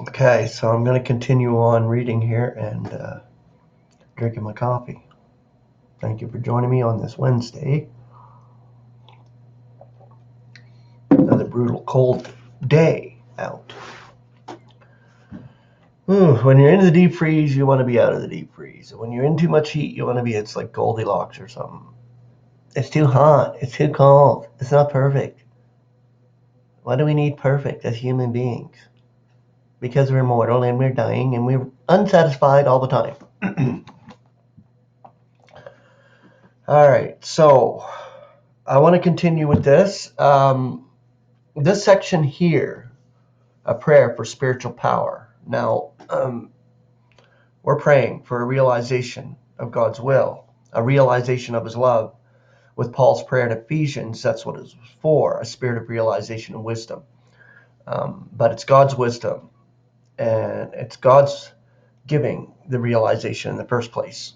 Okay, so I'm going to continue on reading here and drinking my coffee. Thank you for joining me on this Wednesday. Another brutal cold day out. When you're in the deep freeze, you want to be out of the deep freeze. When you're in too much heat, you want to be, it's like Goldilocks or something. It's too hot. It's too cold. It's not perfect. Why do we need perfect as human beings? Because we're mortal and we're dying and we're unsatisfied all the time. All right, so I want to continue with this. This section here, a prayer for spiritual power. Now, we're praying for a realization of God's will, a realization of his love. With Paul's prayer in Ephesians, that's what it was for, a spirit of realization and wisdom. But it's God's wisdom, and it's God's giving the realization in the first place.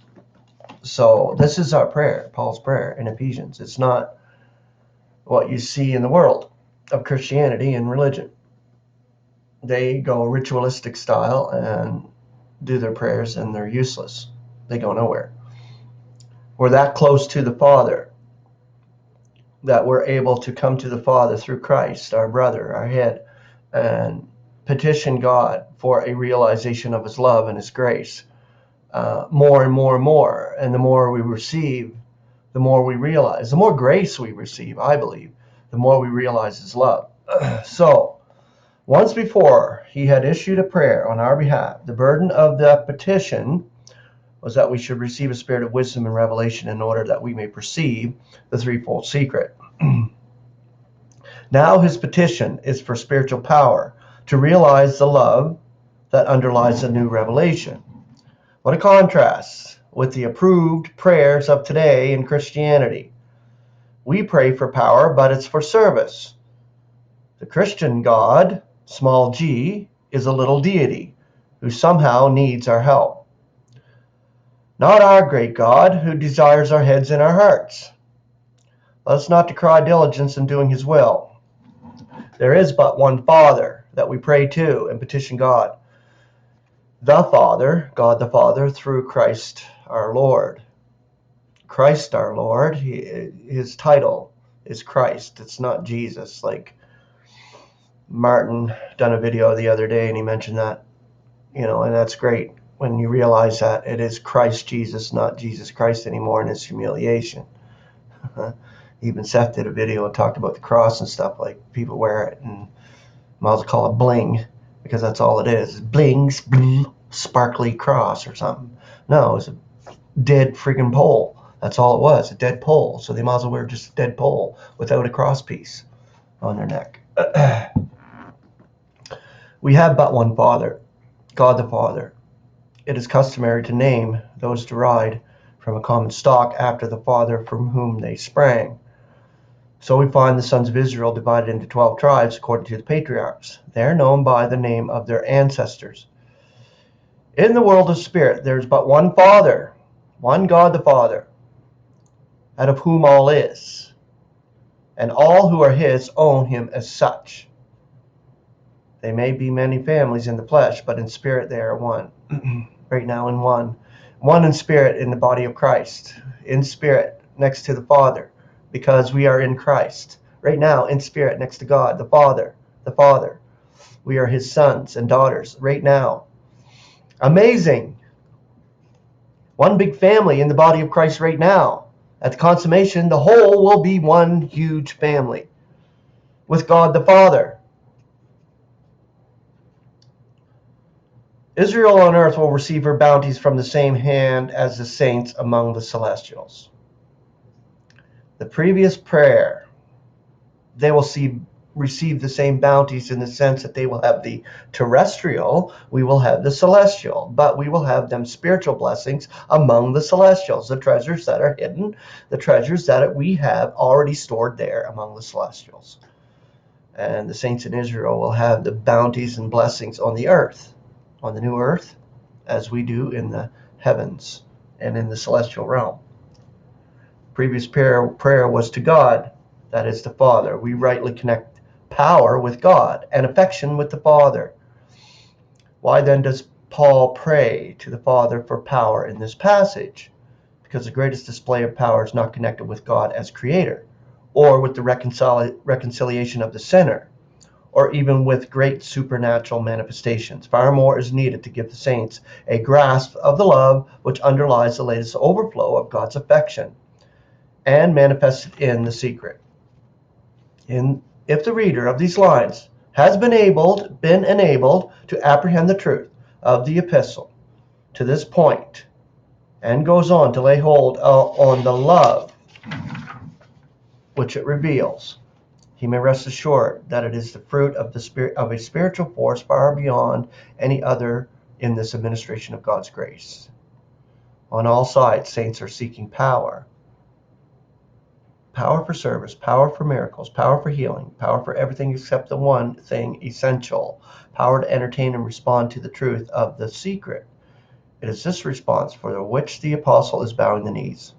So this is our prayer, Paul's prayer in Ephesians. It's not what you see in the world of Christianity and religion. They go ritualistic style and do their prayers, and they're useless. They go nowhere. We're that close to the Father that we're able to come to the Father through Christ, our brother, our head, and petition God for a realization of his love and his grace. More and more and more. And the more we receive, the more we realize. The more grace we receive, I believe, the more we realize his love. So, once before, he had issued a prayer on our behalf. The burden of that petition was that we should receive a spirit of wisdom and revelation in order that we may perceive the threefold secret. Now his petition is for spiritual power to realize the love that underlies the new revelation. What a contrast with the approved prayers of today in Christianity. We pray for power, but it's for service. The Christian God, small g, is a little deity who somehow needs our help. Not our great God who desires our heads and our hearts. Let us not decry diligence in doing his will. There is but one Father that we pray to and petition God. The Father, God the Father, through Christ our Lord. Christ our Lord, his title is Christ. It's not Jesus. Like Martin done a video the other day and he mentioned that, and that's great when you realize that it is Christ Jesus, not Jesus Christ anymore in his humiliation. Even Seth did a video and talked about the cross and stuff, like people wear it and might as well call it bling, because that's all it is. Blings, bling, sparkly cross or something. No, it's a dead friggin' pole. That's all it was, a dead pole. So they might as well wear just a dead pole without a cross piece on their neck. We have but one Father, God the Father. It is customary to name those derived from a common stock after the Father from whom they sprang. So we find the sons of Israel divided into 12 tribes according to the patriarchs. They are known by the name of their ancestors. In the world of spirit, there is but one Father, one God the Father, out of whom all is, and all who are his own him as such. They may be many families in the flesh, but in spirit they are one. Right now in one. One in spirit in the body of Christ. In spirit next to the Father, because we are in Christ. Right now in spirit next to God, the Father. The Father. We are his sons and daughters right now. Amazing. One big family in the body of Christ right now. At the consummation, the whole will be one huge family with God the Father. Israel on earth will receive her bounties from the same hand as the saints among the celestials. The previous prayer, they will receive the same bounties in the sense that they will have the terrestrial, we will have the celestial, but we will have them spiritual blessings among the celestials, the treasures that are hidden, the treasures that we have already stored there among the celestials. And the saints in Israel will have the bounties and blessings on the earth, on the new earth, as we do in the heavens and in the celestial realm. Previous prayer was to God, that is the Father. We rightly connect power with God and affection with the Father. Why then does Paul pray to the Father for power in this passage? Because the greatest display of power is not connected with God as creator, or with the reconciliation of the sinner, or even with great supernatural manifestations. Far more is needed to give the saints a grasp of the love which underlies the latest overflow of God's affection and manifested in the secret. If the reader of these lines has been enabled to apprehend the truth of the epistle to this point, and goes on to lay hold on the love which it reveals, he may rest assured that it is the fruit of a spiritual force far beyond any other in this administration of God's grace. On all sides, saints are seeking power. Power for service, power for miracles, power for healing, power for everything except the one thing essential, power to entertain and respond to the truth of the secret. It is this response for which the apostle is bowing the knees.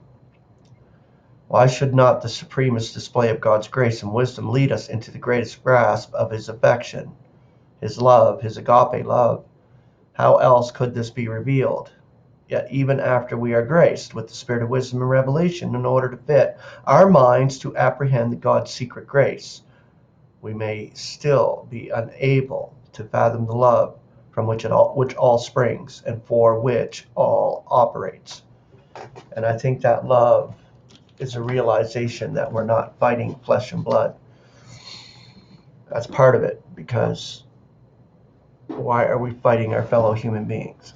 Why should not the supremest display of God's grace and wisdom lead us into the greatest grasp of his affection, his love, his agape love? How else could this be revealed? Yet even after we are graced with the spirit of wisdom and revelation in order to fit our minds to apprehend God's secret grace, we may still be unable to fathom the love from which all springs and for which all operates. And I think that love is a realization that we're not fighting flesh and blood. That's part of it, because why are we fighting our fellow human beings?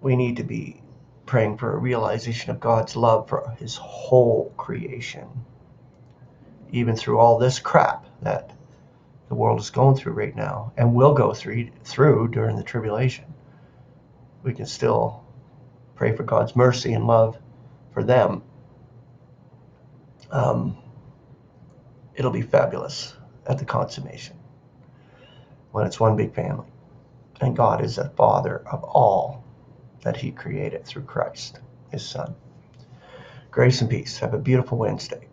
We need to be praying for a realization of God's love for his whole creation. Even through all this crap that the world is going through right now and will go through during the tribulation, we can still pray for God's mercy and love for them. It'll be fabulous at the consummation when it's one big family and God is the Father of all that he created through Christ, his Son. Grace and peace. Have a beautiful Wednesday.